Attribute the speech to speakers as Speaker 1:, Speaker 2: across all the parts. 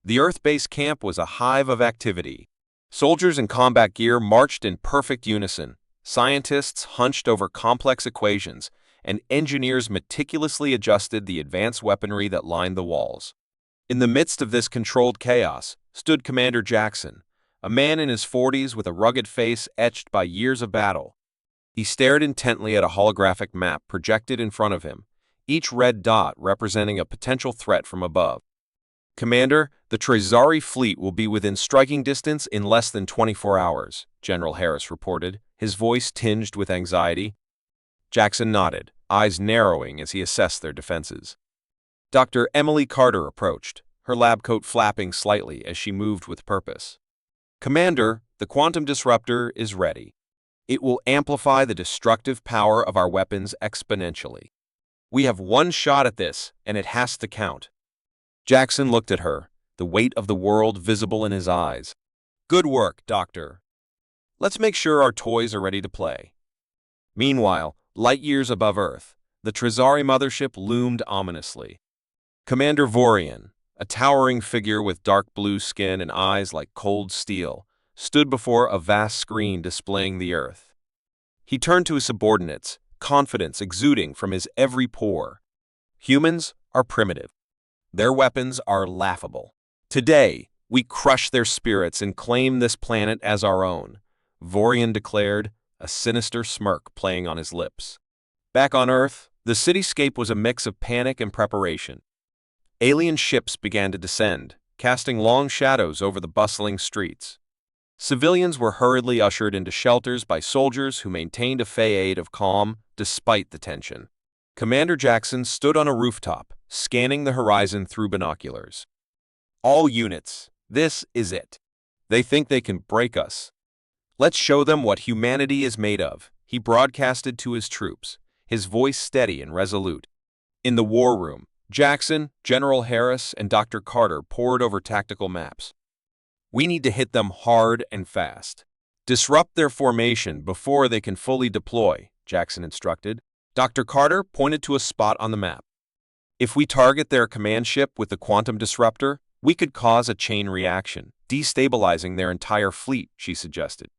Speaker 1: The Earth base camp was a hive of activity. Soldiers in combat gear marched in perfect unison, scientists hunched over complex equations, and engineers meticulously adjusted the advanced weaponry that lined the walls. In the midst of this controlled chaos stood Commander Jackson, a man in his 40s with a rugged face etched by years of battle. He stared intently at a holographic map projected in front of him, each red dot representing a potential threat from above. "Commander, the Trizari fleet will be within striking distance in less than 24 hours, General Harris reported, his voice tinged with anxiety. Jackson nodded, eyes narrowing as he assessed their defenses. Dr. Emily Carter approached, her lab coat flapping slightly as she moved with purpose. "Commander, the quantum disruptor is ready. It will amplify the destructive power of our weapons exponentially. We have one shot at this, and it has to count." Jackson looked at her, the weight of the world visible in his eyes. "Good work, Doctor. Let's make sure our toys are ready to play." Meanwhile, light years above Earth, the Trizari mothership loomed ominously. Commander Vorian, a towering figure with dark blue skin and eyes like cold steel, stood before a vast screen displaying the Earth. He turned to his subordinates, confidence exuding from his every pore. "Humans are primitive. Their weapons are laughable. Today, we crush their spirits and claim this planet as our own," Vorian declared, a sinister smirk playing on his lips. Back on Earth, the cityscape was a mix of panic and preparation. Alien ships began to descend, casting long shadows over the bustling streets. Civilians were hurriedly ushered into shelters by soldiers who maintained a facade of calm despite the tension. Commander Jackson stood on a rooftop, scanning the horizon through binoculars. "All units, this is it. They think they can break us. Let's show them what humanity is made of," he broadcasted to his troops, his voice steady and resolute. In the war room, Jackson, General Harris, and Dr. Carter pored over tactical maps. "We need to hit them hard and fast. Disrupt their formation before they can fully deploy," Jackson instructed. Dr. Carter pointed to a spot on the map. "If we target their command ship with the quantum disruptor, we could cause a chain reaction, destabilizing their entire fleet," she suggested.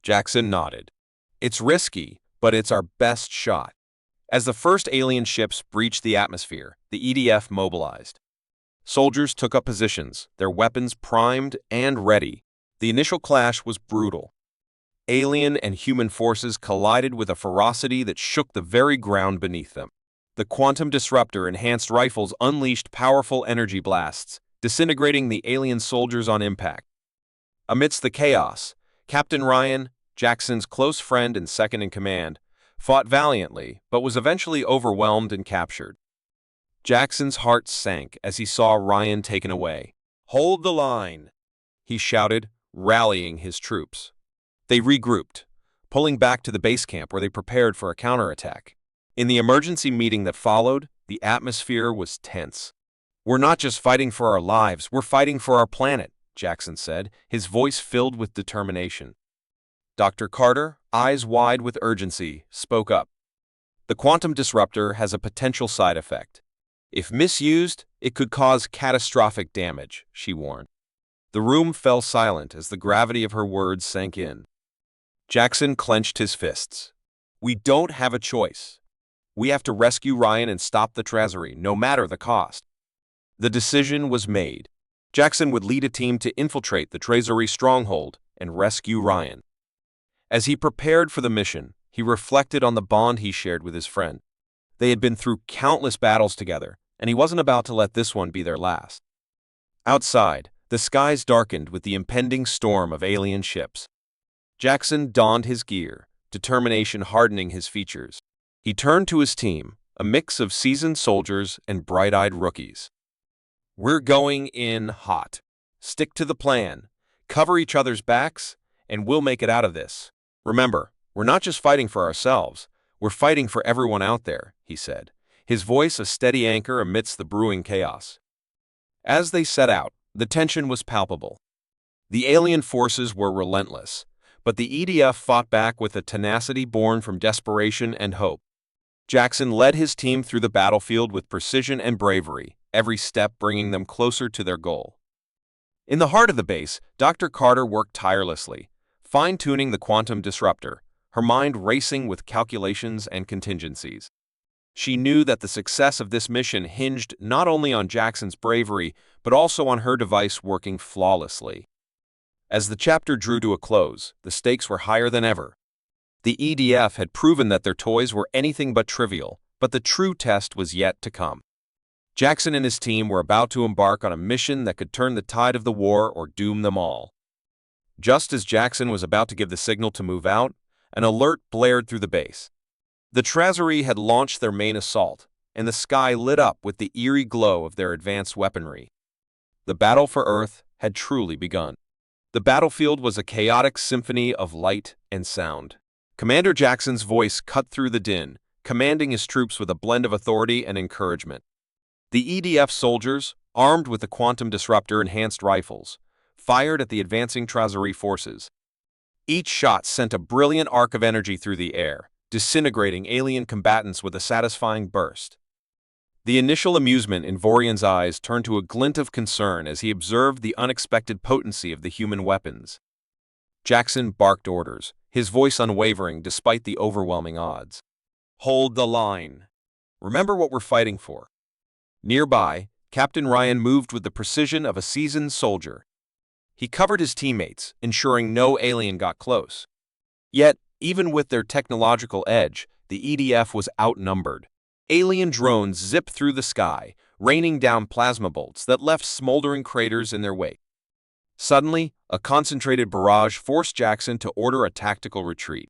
Speaker 1: Jackson nodded. "It's risky, but it's our best shot." As the first alien ships breached the atmosphere, the EDF mobilized. Soldiers took up positions, their weapons primed and ready. The initial clash was brutal. Alien and human forces collided with a ferocity that shook the very ground beneath them. The quantum disruptor enhanced rifles unleashed powerful energy blasts, disintegrating the alien soldiers on impact. Amidst the chaos, Captain Ryan, Jackson's close friend and second-in-command, fought valiantly but was eventually overwhelmed and captured. Jackson's heart sank as he saw Ryan taken away. "Hold the line," he shouted, rallying his troops. They regrouped, pulling back to the base camp where they prepared for a counterattack. In the emergency meeting that followed, the atmosphere was tense. "We're not just fighting for our lives, we're fighting for our planet," Jackson said, his voice filled with determination. Dr. Carter, eyes wide with urgency, spoke up. "The quantum disruptor has a potential side effect. If misused, it could cause catastrophic damage," she warned. The room fell silent as the gravity of her words sank in. Jackson clenched his fists. "We don't have a choice. We have to rescue Ryan and stop the Trizari, no matter the cost." The decision was made. Jackson would lead a team to infiltrate the Trizari stronghold and rescue Ryan. As he prepared for the mission, he reflected on the bond he shared with his friend. They had been through countless battles together, and he wasn't about to let this one be their last. Outside, the skies darkened with the impending storm of alien ships. Jackson donned his gear, determination hardening his features. He turned to his team, a mix of seasoned soldiers and bright-eyed rookies. "We're going in hot. Stick to the plan, cover each other's backs, and we'll make it out of this. Remember, we're not just fighting for ourselves, we're fighting for everyone out there," he said, his voice a steady anchor amidst the brewing chaos. As they set out, the tension was palpable. The alien forces were relentless, but the EDF fought back with a tenacity born from desperation and hope. Jackson led his team through the battlefield with precision and bravery, every step bringing them closer to their goal. In the heart of the base, Dr. Carter worked tirelessly, fine-tuning the quantum disruptor, her mind racing with calculations and contingencies. She knew that the success of this mission hinged not only on Jackson's bravery, but also on her device working flawlessly. As the chapter drew to a close, the stakes were higher than ever. The EDF had proven that their toys were anything but trivial, but the true test was yet to come. Jackson and his team were about to embark on a mission that could turn the tide of the war or doom them all. Just as Jackson was about to give the signal to move out, an alert blared through the base. The Trazery had launched their main assault, and the sky lit up with the eerie glow of their advanced weaponry. The battle for Earth had truly begun. The battlefield was a chaotic symphony of light and sound. Commander Jackson's voice cut through the din, commanding his troops with a blend of authority and encouragement. The EDF soldiers, armed with the quantum disruptor-enhanced rifles, fired at the advancing Trazery forces. Each shot sent a brilliant arc of energy through the air, disintegrating alien combatants with a satisfying burst. The initial amusement in Vorian's eyes turned to a glint of concern as he observed the unexpected potency of the human weapons. Jackson barked orders, his voice unwavering despite the overwhelming odds. "Hold the line. Remember what we're fighting for." Nearby, Captain Ryan moved with the precision of a seasoned soldier. He covered his teammates, ensuring no alien got close. Yet, even with their technological edge, the EDF was outnumbered. Alien drones zipped through the sky, raining down plasma bolts that left smoldering craters in their wake. Suddenly, a concentrated barrage forced Jackson to order a tactical retreat.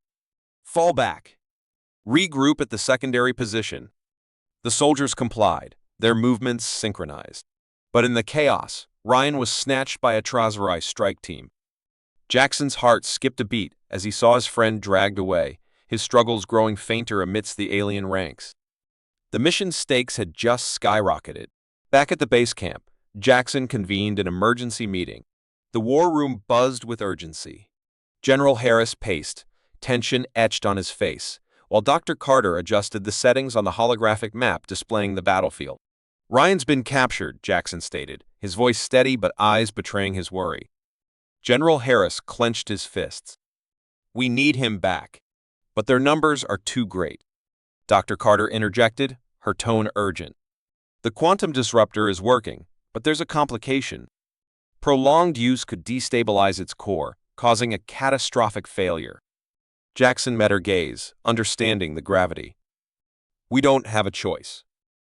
Speaker 1: "Fall back. Regroup at the secondary position." The soldiers complied, their movements synchronized. But in the chaos, Ryan was snatched by a Trazery strike team. Jackson's heart skipped a beat as he saw his friend dragged away, his struggles growing fainter amidst the alien ranks. The mission's stakes had just skyrocketed. Back at the base camp, Jackson convened an emergency meeting. The war room buzzed with urgency. General Harris paced, tension etched on his face, while Dr. Carter adjusted the settings on the holographic map displaying the battlefield. "Ryan's been captured," Jackson stated, his voice steady but eyes betraying his worry. General Harris clenched his fists. "We need him back, but their numbers are too great." Dr. Carter interjected, her tone urgent. "The quantum disruptor is working, but there's a complication. Prolonged use could destabilize its core, causing a catastrophic failure." Jackson met her gaze, understanding the gravity. "We don't have a choice.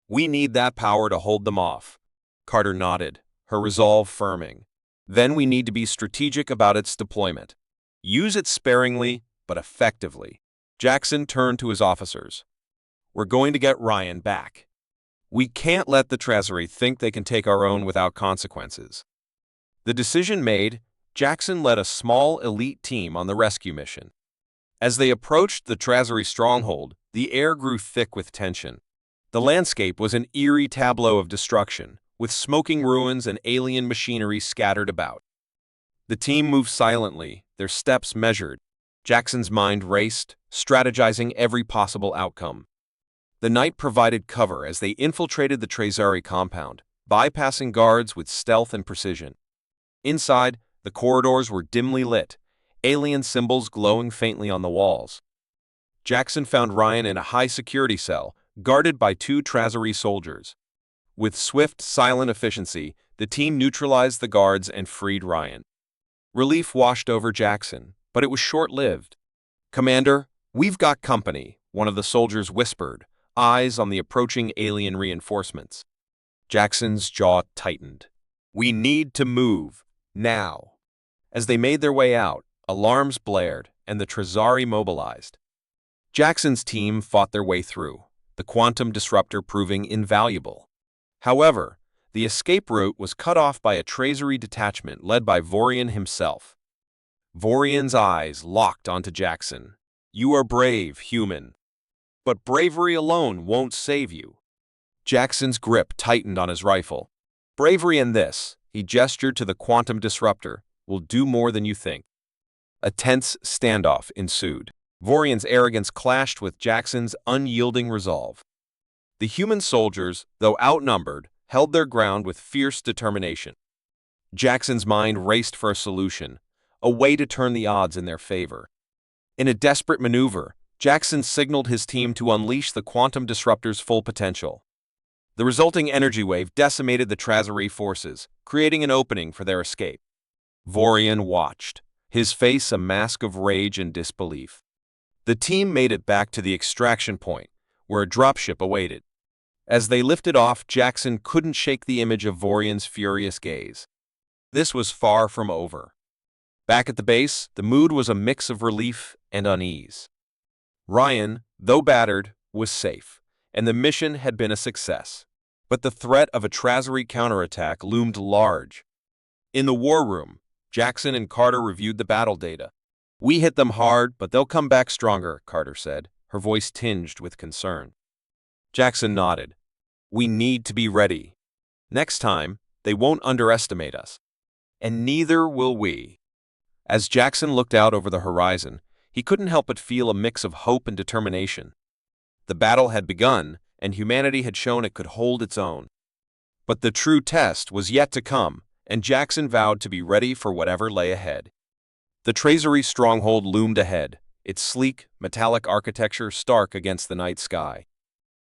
Speaker 1: We need that power to hold them off." Carter nodded, her resolve firming. "Then we need to be strategic about its deployment. Use it sparingly, but effectively." Jackson turned to his officers. "We're going to get Ryan back. We can't let the Trazery think they can take our own without consequences." The decision made, Jackson led a small elite team on the rescue mission. As they approached the Trazery stronghold, the air grew thick with tension. The landscape was an eerie tableau of destruction, with smoking ruins and alien machinery scattered about. The team moved silently, their steps measured. Jackson's mind raced, strategizing every possible outcome. The night provided cover as they infiltrated the Trazery compound, bypassing guards with stealth and precision. Inside, the corridors were dimly lit, alien symbols glowing faintly on the walls. Jackson found Ryan in a high-security cell, guarded by two Trazery soldiers. With swift, silent efficiency, the team neutralized the guards and freed Ryan. Relief washed over Jackson, but it was short-lived. "Commander, we've got company," one of the soldiers whispered, eyes on the approaching alien reinforcements. Jackson's jaw tightened. "We need to move, now." As they made their way out, alarms blared, and the Trazery mobilized. Jackson's team fought their way through, the quantum disruptor proving invaluable. However, the escape route was cut off by a Trazery detachment led by Vorian himself. Vorian's eyes locked onto Jackson. "You are brave, human. But bravery alone won't save you." Jackson's grip tightened on his rifle. "Bravery and this," he gestured to the quantum disruptor, "will do more than you think." A tense standoff ensued. Vorian's arrogance clashed with Jackson's unyielding resolve. The human soldiers, though outnumbered, held their ground with fierce determination. Jackson's mind raced for a solution, a way to turn the odds in their favor. In a desperate maneuver, Jackson signaled his team to unleash the quantum disruptor's full potential. The resulting energy wave decimated the Trazeri forces, creating an opening for their escape. Vorian watched, his face a mask of rage and disbelief. The team made it back to the extraction point, where a dropship awaited. As they lifted off, Jackson couldn't shake the image of Vorian's furious gaze. This was far from over. Back at the base, the mood was a mix of relief and unease. Ryan, though battered, was safe, and the mission had been a success. But the threat of a Trazeri counterattack loomed large. In the war room, Jackson and Carter reviewed the battle data. "We hit them hard, but they'll come back stronger," Carter said, her voice tinged with concern. Jackson nodded. "We need to be ready. Next time, they won't underestimate us. And neither will we." As Jackson looked out over the horizon, he couldn't help but feel a mix of hope and determination. The battle had begun, and humanity had shown it could hold its own. But the true test was yet to come, and Jackson vowed to be ready for whatever lay ahead. The Trazeri stronghold loomed ahead, its sleek, metallic architecture stark against the night sky.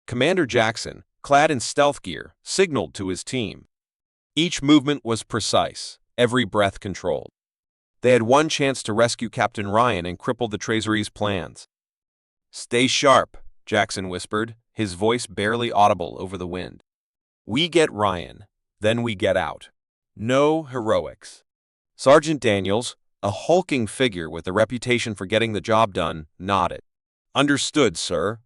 Speaker 1: Commander Jackson, clad in stealth gear, signaled to his team. Each movement was precise, every breath controlled. They had one chance to rescue Captain Ryan and cripple the Trazeri's plans. "Stay sharp," Jackson whispered, his voice barely audible over the wind. "We get Ryan, then we get out. No heroics." Sergeant Daniels, a hulking figure with a reputation for getting the job done, nodded. "Understood, sir."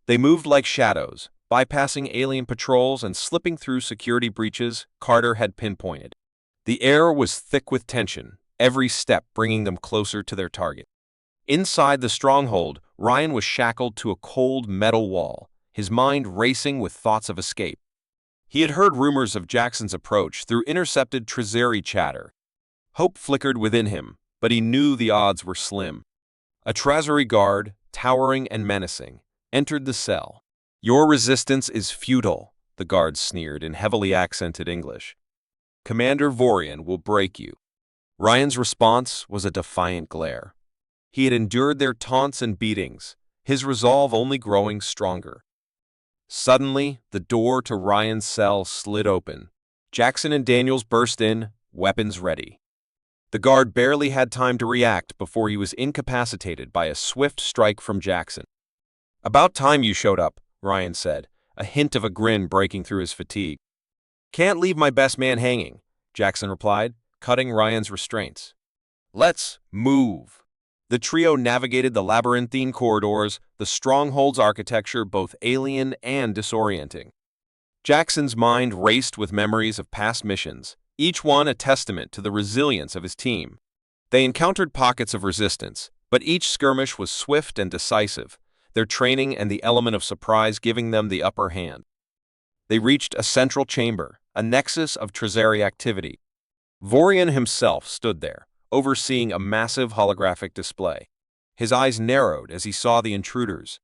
Speaker 1: They moved like shadows, bypassing alien patrols and slipping through security breaches Carter had pinpointed. The air was thick with tension, every step bringing them closer to their target. Inside the stronghold, Ryan was shackled to a cold metal wall, his mind racing with thoughts of escape. He had heard rumors of Jackson's approach through intercepted Trazeri chatter. Hope flickered within him, but he knew the odds were slim. A Trazeri guard, towering and menacing, entered the cell. "Your resistance is futile," the guard sneered in heavily accented English. "Commander Vorian will break you." Ryan's response was a defiant glare. He had endured their taunts and beatings, his resolve only growing stronger. Suddenly, the door to Ryan's cell slid open. Jackson and Daniels burst in, weapons ready. The guard barely had time to react before he was incapacitated by a swift strike from Jackson. "About time you showed up," Ryan said, a hint of a grin breaking through his fatigue. "Can't leave my best man hanging," Jackson replied, cutting Ryan's restraints. "Let's move." The trio navigated the labyrinthine corridors, the stronghold's architecture both alien and disorienting. Jackson's mind raced with memories of past missions, each one a testament to the resilience of his team. They encountered pockets of resistance, but each skirmish was swift and decisive, their training and the element of surprise giving them the upper hand. They reached a central chamber, a nexus of Trazeri activity. Vorian himself stood there, overseeing a massive holographic display. His eyes narrowed as he saw the intruders.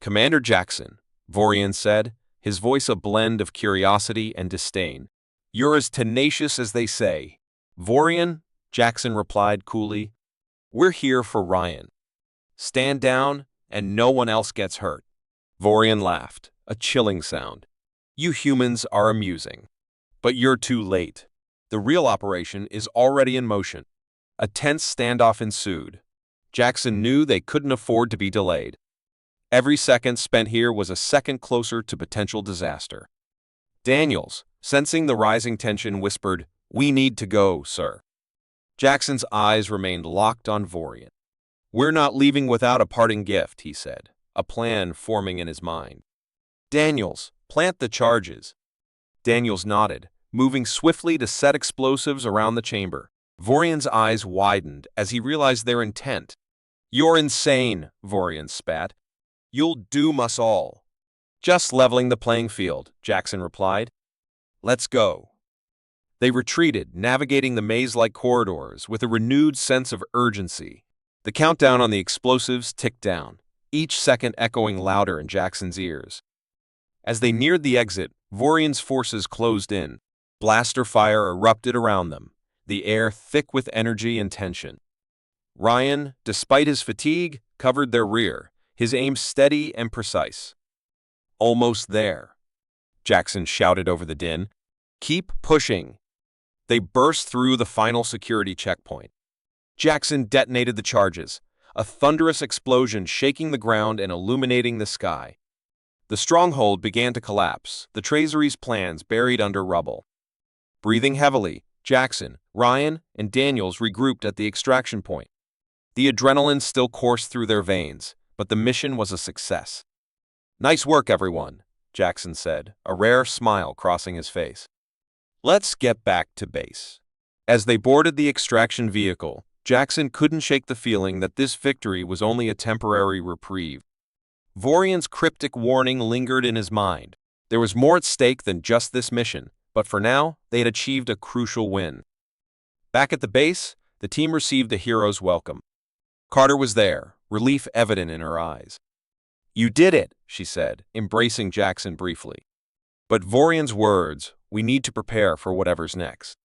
Speaker 1: "Commander Jackson," Vorian said, his voice a blend of curiosity and disdain. "You're as tenacious as they say." "Vorian," Jackson replied coolly, "we're here for Ryan. Stand down, and no one else gets hurt." Vorian laughed, a chilling sound. "You humans are amusing. But you're too late. The real operation is already in motion." A tense standoff ensued. Jackson knew they couldn't afford to be delayed. Every second spent here was a second closer to potential disaster. Daniels, sensing the rising tension, whispered, "We need to go, sir." Jackson's eyes remained locked on Vorian. "We're not leaving without a parting gift," he said, a plan forming in his mind. "Daniels, plant the charges." Daniels nodded, moving swiftly to set explosives around the chamber. Vorian's eyes widened as he realized their intent. "You're insane," Vorian spat. "You'll doom us all." "Just leveling the playing field," Jackson replied. "Let's go." They retreated, navigating the maze-like corridors with a renewed sense of urgency. The countdown on the explosives ticked down, each second echoing louder in Jackson's ears. As they neared the exit, Vorian's forces closed in, Blaster fire erupted around them, the air thick with energy and tension. Ryan, despite his fatigue, covered their rear, his aim steady and precise. "Almost there," Jackson shouted over the din. "Keep pushing." They burst through the final security checkpoint. Jackson detonated the charges, a thunderous explosion shaking the ground and illuminating the sky. The stronghold began to collapse, the Tracery's plans buried under rubble. Breathing heavily, Jackson, Ryan, and Daniels regrouped at the extraction point. The adrenaline still coursed through their veins, but the mission was a success. "Nice work, everyone," Jackson said, a rare smile crossing his face. "Let's get back to base." As they boarded the extraction vehicle, Jackson couldn't shake the feeling that this victory was only a temporary reprieve. Vorian's cryptic warning lingered in his mind. There was more at stake than just this mission, but for now, they had achieved a crucial win. Back at the base, the team received a hero's welcome. Carter was there, relief evident in her eyes. "You did it," she said, embracing Jackson briefly. But Vorian's words, "We need to prepare for whatever's next."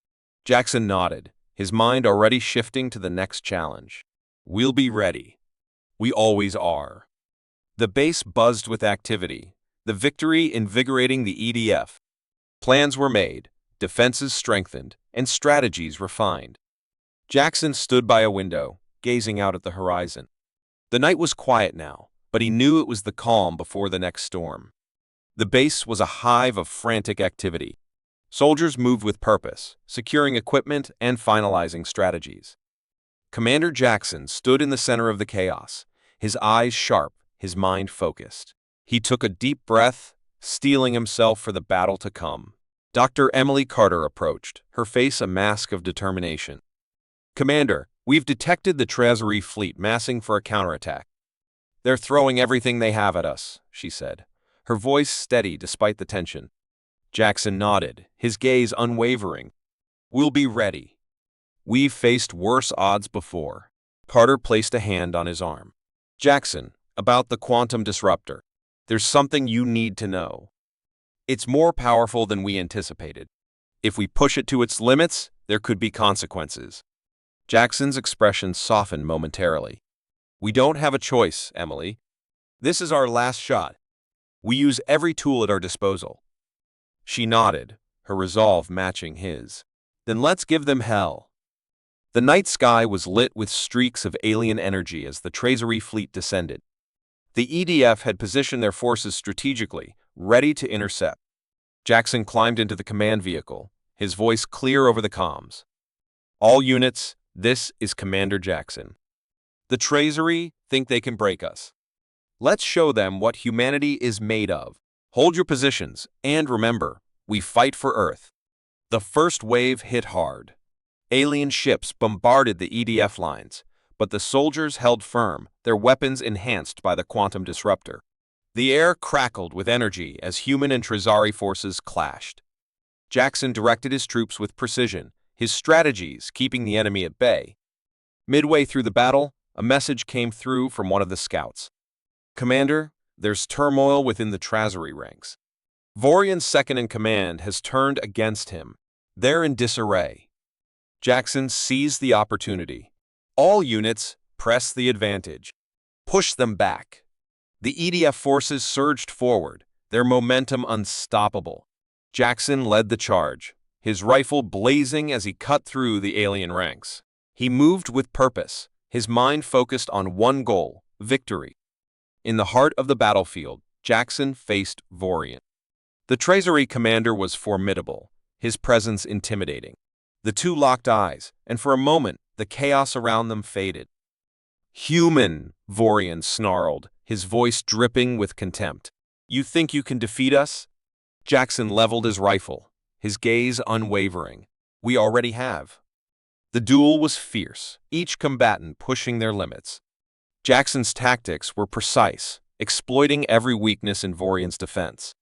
Speaker 1: Jackson nodded, his mind already shifting to the next challenge. "We'll be ready." "We always are." The base buzzed with activity, the victory invigorating the EDF. Plans were made, defenses strengthened, and strategies refined. Jackson stood by a window, gazing out at the horizon. The night was quiet now, but he knew it was the calm before the next storm. The base was a hive of frantic activity. Soldiers moved with purpose, securing equipment and finalizing strategies. Commander Jackson stood in the center of the chaos, his eyes sharp, his mind focused. He took a deep breath, steeling himself for the battle to come. Dr. Emily Carter approached, her face a mask of determination. "Commander, we've detected the Treasury fleet massing for a counterattack. They're throwing everything they have at us," she said, her voice steady despite the tension. Jackson nodded, his gaze unwavering. "We'll be ready. We've faced worse odds before." Carter placed a hand on his arm. "Jackson, about the quantum disruptor. There's something you need to know. It's more powerful than we anticipated. If we push it to its limits, there could be consequences." Jackson's expression softened momentarily. "We don't have a choice, Emily. This is our last shot. We use every tool at our disposal." She nodded, her resolve matching his. "Then let's give them hell." The night sky was lit with streaks of alien energy as the Treasury fleet descended. The EDF had positioned their forces strategically, ready to intercept. Jackson climbed into the command vehicle, his voice clear over the comms. "All units, this is Commander Jackson. The Treasury think they can break us. Let's show them what humanity is made of. Hold your positions, and remember, we fight for Earth." The first wave hit hard. Alien ships bombarded the EDF lines, but the soldiers held firm, their weapons enhanced by the quantum disruptor. The air crackled with energy as human and Trizari forces clashed. Jackson directed his troops with precision, his strategies keeping the enemy at bay. Midway through the battle, a message came through from one of the scouts. "Commander, there's turmoil within the Treasury ranks. Vorian's second-in-command has turned against him. They're in disarray." Jackson seized the opportunity. "All units, press the advantage. Push them back." The EDF forces surged forward, their momentum unstoppable. Jackson led the charge, his rifle blazing as he cut through the alien ranks. He moved with purpose, his mind focused on one goal, victory. In the heart of the battlefield, Jackson faced Vorian. The Treasury commander was formidable, his presence intimidating. The two locked eyes, and for a moment, the chaos around them faded. "Human," Vorian snarled, his voice dripping with contempt. "You think you can defeat us?" Jackson leveled his rifle, his gaze unwavering. "We already have." The duel was fierce, each combatant pushing their limits. Jackson's tactics were precise, exploiting every weakness in Vorian's defense.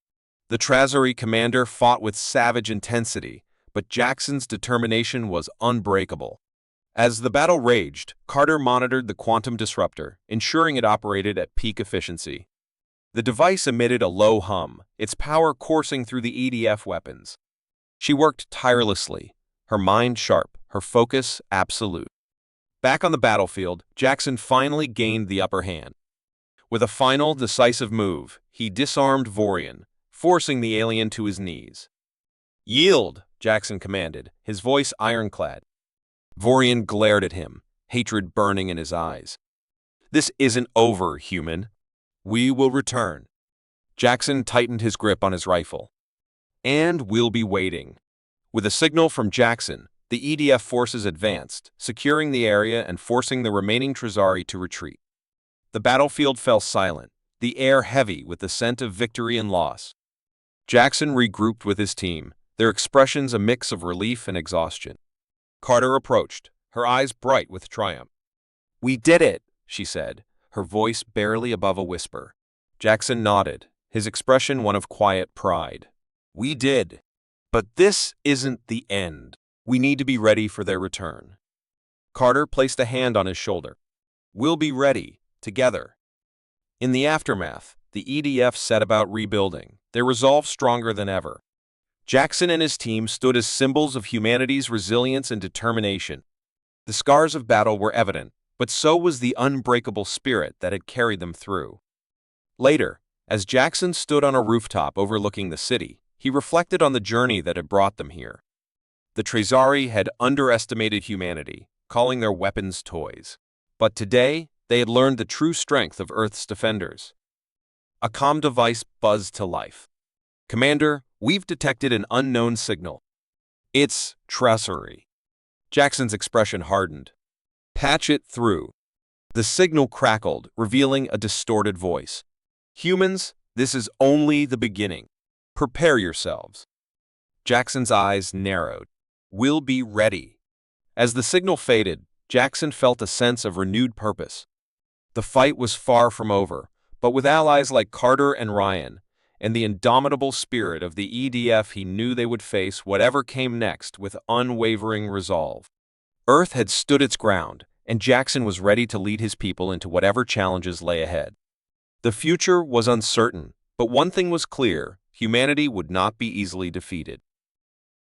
Speaker 1: The Treasury commander fought with savage intensity, but Jackson's determination was unbreakable. As the battle raged, Carter monitored the quantum disruptor, ensuring it operated at peak efficiency. The device emitted a low hum, its power coursing through the EDF weapons. She worked tirelessly, her mind sharp, her focus absolute. Back on the battlefield, Jackson finally gained the upper hand. With a final, decisive move, he disarmed Vorian, forcing the alien to his knees. "Yield," Jackson commanded, his voice ironclad. Vorian glared at him, hatred burning in his eyes. "This isn't over, human. We will return." Jackson tightened his grip on his rifle. "And we'll be waiting." With a signal from Jackson, the EDF forces advanced, securing the area and forcing the remaining Trizari to retreat. The battlefield fell silent, the air heavy with the scent of victory and loss. Jackson regrouped with his team, their expressions a mix of relief and exhaustion. Carter approached, her eyes bright with triumph. "We did it," she said, her voice barely above a whisper. Jackson nodded, his expression one of quiet pride. "We did. But this isn't the end. We need to be ready for their return." Carter placed a hand on his shoulder. "We'll be ready, together." In the aftermath, the EDF set about rebuilding, their resolve stronger than ever. Jackson and his team stood as symbols of humanity's resilience and determination. The scars of battle were evident, but so was the unbreakable spirit that had carried them through. Later, as Jackson stood on a rooftop overlooking the city, he reflected on the journey that had brought them here. The Trizari had underestimated humanity, calling their weapons toys. But today, they had learned the true strength of Earth's defenders. A comm device buzzed to life. "Commander, we've detected an unknown signal." "It's Trizari." Jackson's expression hardened. "Patch it through." The signal crackled, revealing a distorted voice. "Humans, this is only the beginning. Prepare yourselves." Jackson's eyes narrowed. "We'll be ready." As the signal faded, Jackson felt a sense of renewed purpose. The fight was far from over, but with allies like Carter and Ryan, and the indomitable spirit of the EDF, he knew they would face whatever came next with unwavering resolve. Earth had stood its ground, and Jackson was ready to lead his people into whatever challenges lay ahead. The future was uncertain, but one thing was clear: humanity would not be easily defeated.